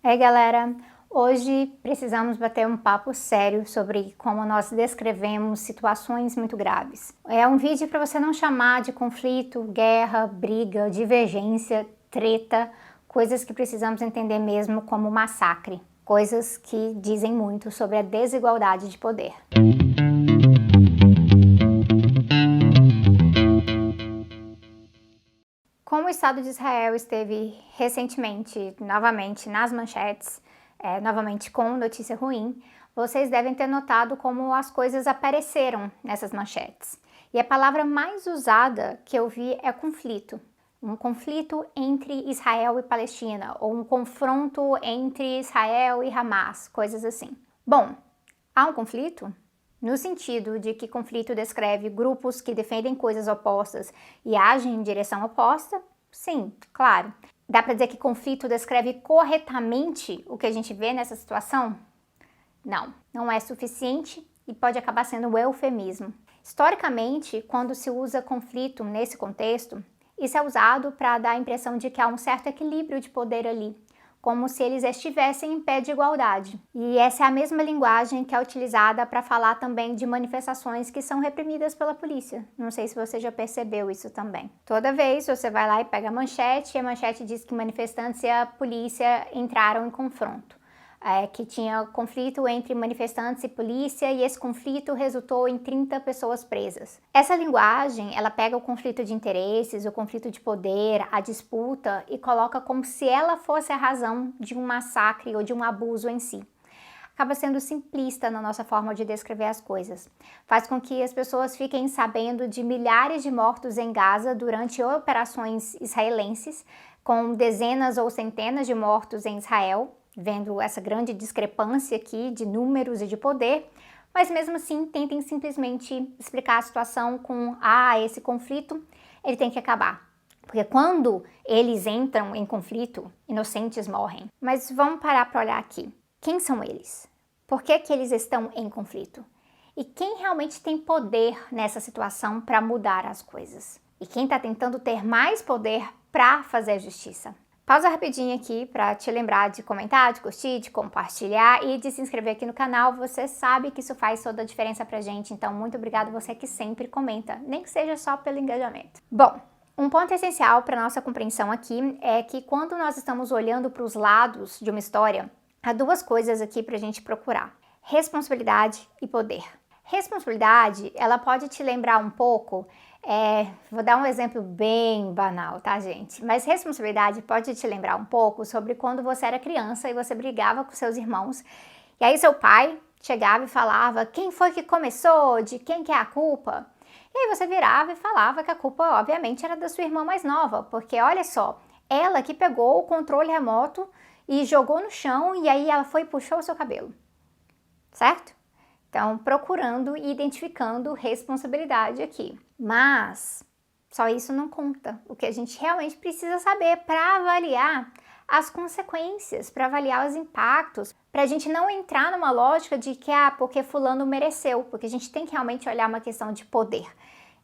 Ei galera, hoje precisamos bater um papo sério sobre como nós descrevemos situações muito graves. É um vídeo para você não chamar de conflito, guerra, briga, divergência, treta, coisas que precisamos entender mesmo como massacre, coisas que dizem muito sobre a desigualdade de poder. Como o Estado de Israel esteve recentemente, novamente, nas manchetes, novamente com notícia ruim, vocês devem ter notado como as coisas apareceram nessas manchetes. E a palavra mais usada que eu vi é conflito. Um conflito entre Israel e Palestina, ou um confronto entre Israel e Hamas, coisas assim. Bom, há um conflito? No sentido de que conflito descreve grupos que defendem coisas opostas e agem em direção oposta? Sim, claro. Dá para dizer que conflito descreve corretamente o que a gente vê nessa situação? Não, não é suficiente e pode acabar sendo um eufemismo. Historicamente, quando se usa conflito nesse contexto, isso é usado para dar a impressão de que há um certo equilíbrio de poder ali, como se eles estivessem em pé de igualdade. E essa é a mesma linguagem que é utilizada para falar também de manifestações que são reprimidas pela polícia. Não sei se você já percebeu isso também. Toda vez você vai lá e pega a manchete, e a manchete diz que manifestantes e a polícia entraram em confronto. Que tinha conflito entre manifestantes e polícia e esse conflito resultou em 30 pessoas presas. Essa linguagem, ela pega o conflito de interesses, o conflito de poder, a disputa e coloca como se ela fosse a razão de um massacre ou de um abuso em si. Acaba sendo simplista na nossa forma de descrever as coisas. Faz com que as pessoas fiquem sabendo de milhares de mortos em Gaza durante operações israelenses, com dezenas ou centenas de mortos em Israel, vendo essa grande discrepância aqui de números e de poder, mas mesmo assim tentem simplesmente explicar a situação com esse conflito, ele tem que acabar. Porque quando eles entram em conflito, inocentes morrem. Mas vamos parar para olhar aqui. Quem são eles? Por que eles estão em conflito? E quem realmente tem poder nessa situação para mudar as coisas? E quem está tentando ter mais poder para fazer justiça? Pausa rapidinho aqui para te lembrar de comentar, de curtir, de compartilhar e de se inscrever aqui no canal. Você sabe que isso faz toda a diferença pra gente, então muito obrigada você que sempre comenta, nem que seja só pelo engajamento. Bom, um ponto essencial para nossa compreensão aqui é que quando nós estamos olhando para os lados de uma história, há duas coisas aqui para a gente procurar: responsabilidade e poder. Responsabilidade, ela pode te lembrar um pouco, vou dar um exemplo bem banal, tá, gente? Mas responsabilidade pode te lembrar um pouco sobre quando você era criança e você brigava com seus irmãos, e aí seu pai chegava e falava quem foi que começou, de quem que é a culpa. E aí você virava e falava que a culpa, obviamente, era da sua irmã mais nova, porque olha só, ela que pegou o controle remoto e jogou no chão, e aí ela foi e puxou o seu cabelo, certo? Então, procurando e identificando responsabilidade aqui. Mas só isso não conta. O que a gente realmente precisa saber para avaliar as consequências, para avaliar os impactos, para a gente não entrar numa lógica de que, porque fulano mereceu, porque a gente tem que realmente olhar uma questão de poder.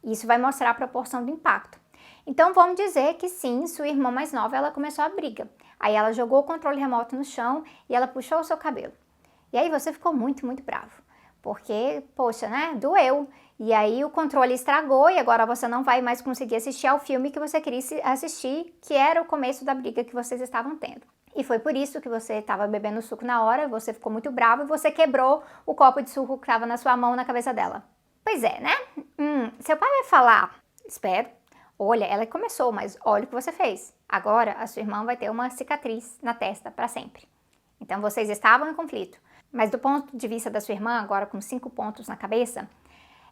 Isso vai mostrar a proporção do impacto. Então, vamos dizer que sim, sua irmã mais nova, ela começou a briga. Aí ela jogou o controle remoto no chão e ela puxou o seu cabelo. E aí você ficou muito, muito bravo. Porque, poxa, né, doeu. E aí o controle estragou e agora você não vai mais conseguir assistir ao filme que você queria assistir, que era o começo da briga que vocês estavam tendo. E foi por isso que você estava bebendo suco na hora, você ficou muito bravo e você quebrou o copo de suco que estava na sua mão na cabeça dela. Pois é, né? Seu pai vai falar, espero, olha, ela começou, mas olha o que você fez. Agora a sua irmã vai ter uma cicatriz na testa para sempre. Então vocês estavam em conflito. Mas do ponto de vista da sua irmã, agora com 5 pontos na cabeça,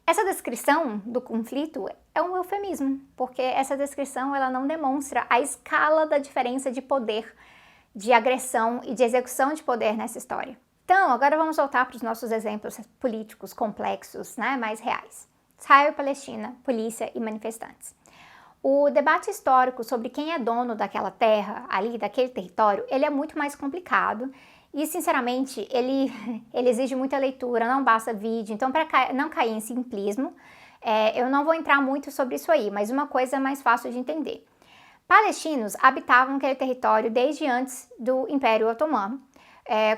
essa descrição do conflito é um eufemismo, porque essa descrição ela não demonstra a escala da diferença de poder, de agressão e de execução de poder nessa história. Então, agora vamos voltar para os nossos exemplos políticos complexos, né, mais reais. Israel e Palestina, polícia e manifestantes. O debate histórico sobre quem é dono daquela terra, ali, daquele território, ele é muito mais complicado. E, sinceramente, ele exige muita leitura, não basta vídeo. Então, para não cair em simplismo, eu não vou entrar muito sobre isso aí, mas uma coisa é mais fácil de entender. Palestinos habitavam aquele território desde antes do Império Otomano,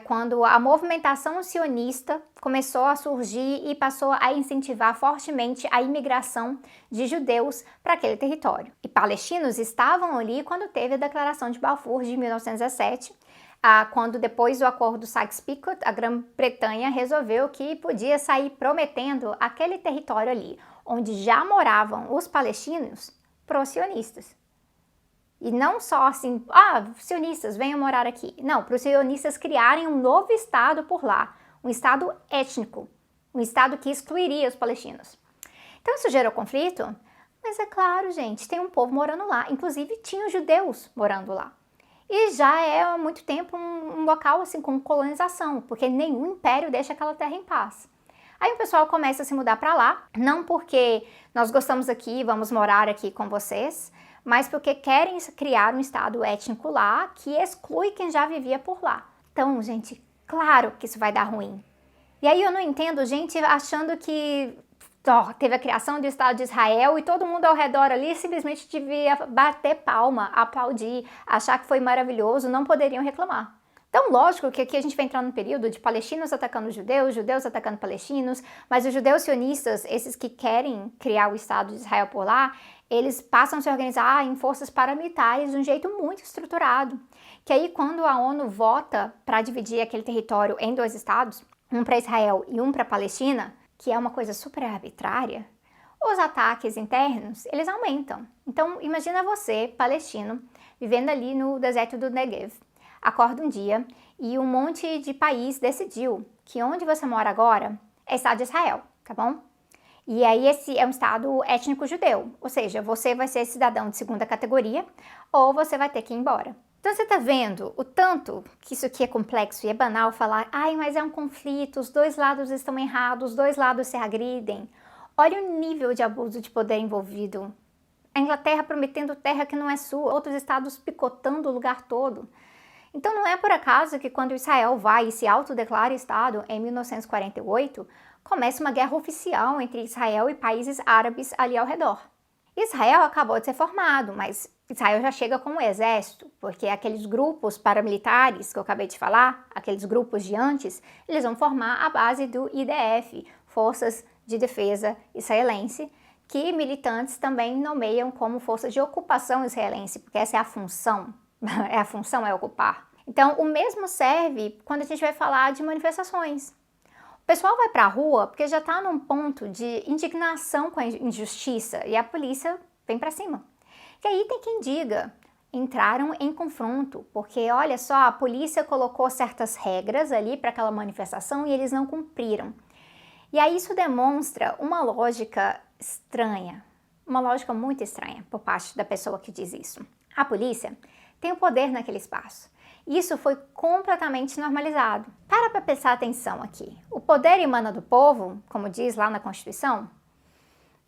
quando a movimentação sionista começou a surgir e passou a incentivar fortemente a imigração de judeus para aquele território. E palestinos estavam ali quando teve a Declaração de Balfour de 1917, quando depois do acordo Sykes-Picot, a Grã-Bretanha resolveu que podia sair prometendo aquele território ali, onde já moravam os palestinos, para os sionistas. E não só assim, sionistas, venham morar aqui. Não, para os sionistas criarem um novo estado por lá, um estado étnico, um estado que excluiria os palestinos. Então isso gerou conflito, mas é claro, gente, tem um povo morando lá, inclusive tinha os judeus morando lá. E já é há muito tempo um local assim com colonização, porque nenhum império deixa aquela terra em paz. Aí o pessoal começa a se mudar para lá, não porque nós gostamos aqui, vamos morar aqui com vocês, mas porque querem criar um estado étnico lá que exclui quem já vivia por lá. Então, gente, claro que isso vai dar ruim. E aí eu não entendo gente achando que teve a criação do Estado de Israel e todo mundo ao redor ali simplesmente devia bater palma, aplaudir, achar que foi maravilhoso, não poderiam reclamar. Então, lógico que aqui a gente vai entrar num período de palestinos atacando judeus, judeus atacando palestinos, mas os judeus sionistas, esses que querem criar o Estado de Israel por lá, eles passam a se organizar em forças paramilitares de um jeito muito estruturado. Que aí, quando a ONU vota para dividir aquele território em 2 estados, um para Israel e um para Palestina, que é uma coisa super arbitrária, os ataques internos, eles aumentam. Então, imagina você, palestino, vivendo ali no deserto do Negev. Acorda um dia e um monte de país decidiu que onde você mora agora é Estado de Israel, tá bom? E aí esse é um Estado étnico judeu, ou seja, você vai ser cidadão de 2ª categoria ou você vai ter que ir embora. Então você tá vendo o tanto que isso aqui é complexo e é banal falar, mas é um conflito, os 2 lados estão errados, os 2 lados se agridem. Olha o nível de abuso de poder envolvido. A Inglaterra prometendo terra que não é sua, outros estados picotando o lugar todo. Então não é por acaso que quando Israel vai e se autodeclara Estado em 1948, começa uma guerra oficial entre Israel e países árabes ali ao redor. Israel acabou de ser formado, mas Israel já chega com um exército, porque aqueles grupos paramilitares que eu acabei de falar, aqueles grupos de antes, eles vão formar a base do IDF, Forças de Defesa Israelense, que militantes também nomeiam como forças de ocupação israelense, porque essa é a função. A função é ocupar. Então, o mesmo serve quando a gente vai falar de manifestações. O pessoal vai para a rua porque já está num ponto de indignação com a injustiça e a polícia vem para cima. E aí tem quem diga, entraram em confronto, porque olha só, a polícia colocou certas regras ali para aquela manifestação e eles não cumpriram. E aí isso demonstra uma lógica estranha, uma lógica muito estranha por parte da pessoa que diz isso. A polícia tem o poder naquele espaço. Isso foi completamente normalizado. Para prestar atenção aqui. O poder emana do povo, como diz lá na Constituição?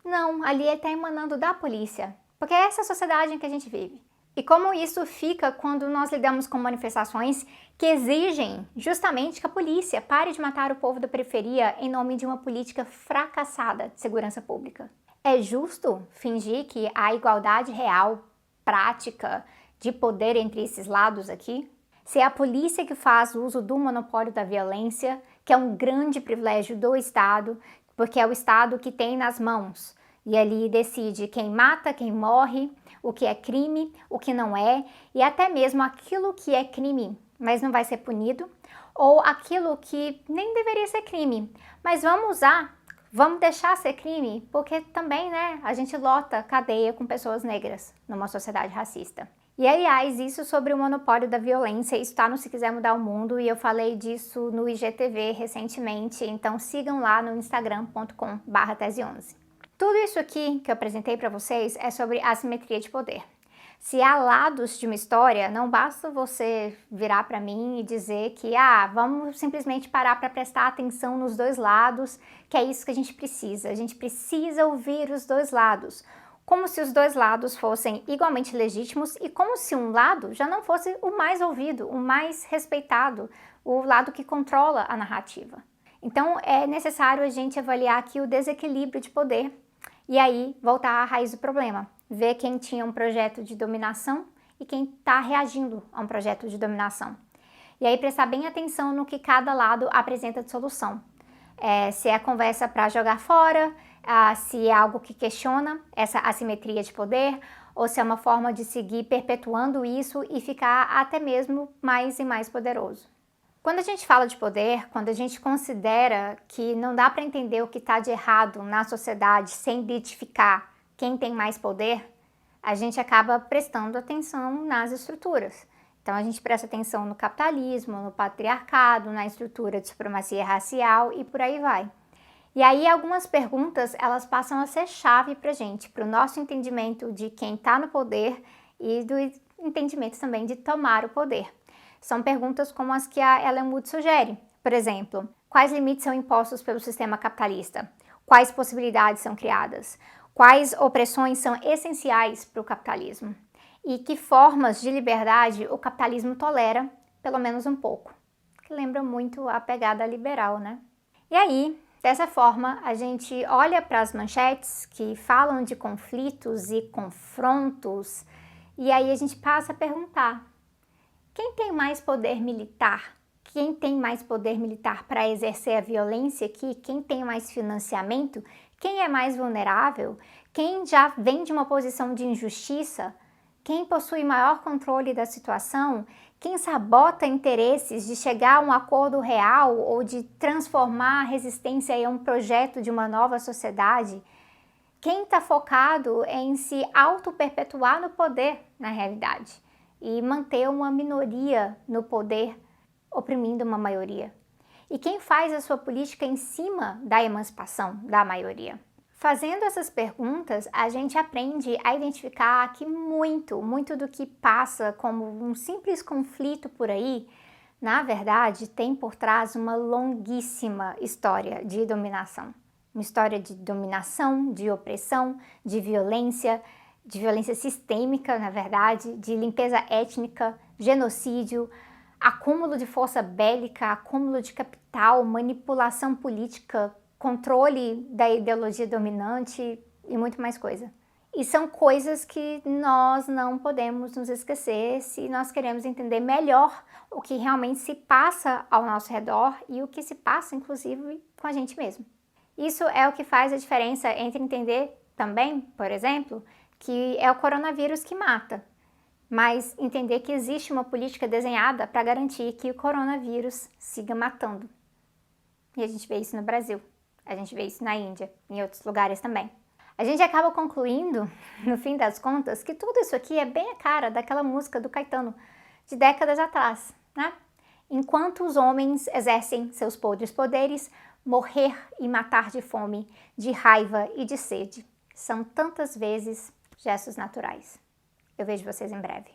Não, ali ele está emanando da polícia, porque é essa a sociedade em que a gente vive. E como isso fica quando nós lidamos com manifestações que exigem justamente que a polícia pare de matar o povo da periferia em nome de uma política fracassada de segurança pública? É justo fingir que há igualdade real, prática, de poder entre esses lados aqui? Se é a polícia que faz uso do monopólio da violência, que é um grande privilégio do Estado, porque é o Estado que tem nas mãos, e ali decide quem mata, quem morre, o que é crime, o que não é, e até mesmo aquilo que é crime, mas não vai ser punido, ou aquilo que nem deveria ser crime, mas vamos deixar ser crime, porque também, né, a gente lota cadeia com pessoas negras numa sociedade racista. E, aliás, isso sobre o monopólio da violência, isso está no Se Quiser Mudar o Mundo, e eu falei disso no IGTV recentemente, então sigam lá no instagram.com/tese11. Tudo isso aqui que eu apresentei para vocês é sobre assimetria de poder. Se há lados de uma história, não basta você virar para mim e dizer que, vamos simplesmente parar para prestar atenção nos 2 lados, que é isso que a gente precisa. A gente precisa ouvir os 2 lados. Como se os 2 lados fossem igualmente legítimos e como se um lado já não fosse o mais ouvido, o mais respeitado, o lado que controla a narrativa. Então é necessário a gente avaliar aqui o desequilíbrio de poder e aí voltar à raiz do problema. ver quem tinha um projeto de dominação e quem está reagindo a um projeto de dominação. E aí prestar bem atenção no que cada lado apresenta de solução. Se é conversa para jogar fora, se é algo que questiona essa assimetria de poder, ou se é uma forma de seguir perpetuando isso e ficar até mesmo mais e mais poderoso. Quando a gente fala de poder, quando a gente considera que não dá para entender o que está de errado na sociedade sem identificar quem tem mais poder, a gente acaba prestando atenção nas estruturas. Então a gente presta atenção no capitalismo, no patriarcado, na estrutura de supremacia racial e por aí vai. E aí algumas perguntas, elas passam a ser chave pra gente, para o nosso entendimento de quem está no poder e do entendimento também de tomar o poder. São perguntas como as que a Ellen Wood sugere. Por exemplo, quais limites são impostos pelo sistema capitalista? Quais possibilidades são criadas? Quais opressões são essenciais para o capitalismo? E que formas de liberdade o capitalismo tolera, pelo menos um pouco? Que lembra muito a pegada liberal, né? E aí, dessa forma, a gente olha para as manchetes que falam de conflitos e confrontos, e aí a gente passa a perguntar: quem tem mais poder militar? Quem tem mais poder militar para exercer a violência aqui? Quem tem mais financiamento? Quem é mais vulnerável? Quem já vem de uma posição de injustiça? Quem possui maior controle da situação? Quem sabota interesses de chegar a um acordo real ou de transformar a resistência em um projeto de uma nova sociedade? Quem está focado em se auto-perpetuar no poder, na realidade, e manter uma minoria no poder, oprimindo uma maioria? E quem faz a sua política em cima da emancipação da maioria? Fazendo essas perguntas, a gente aprende a identificar que muito do que passa como um simples conflito por aí, na verdade, tem por trás uma longuíssima história de dominação. Uma história de dominação, de opressão, de violência sistêmica, na verdade, de limpeza étnica, genocídio, acúmulo de força bélica, acúmulo de capital, manipulação política, controle da ideologia dominante e muito mais coisa. E são coisas que nós não podemos nos esquecer se nós queremos entender melhor o que realmente se passa ao nosso redor e o que se passa, inclusive, com a gente mesmo. Isso é o que faz a diferença entre entender também, por exemplo, que é o coronavírus que mata, mas entender que existe uma política desenhada para garantir que o coronavírus siga matando. E a gente vê isso no Brasil. A gente vê isso na Índia, em outros lugares também. A gente acaba concluindo, no fim das contas, que tudo isso aqui é bem a cara daquela música do Caetano, de décadas atrás, né? Enquanto os homens exercem seus podres poderes, morrer e matar de fome, de raiva e de sede. São tantas vezes gestos naturais. Eu vejo vocês em breve.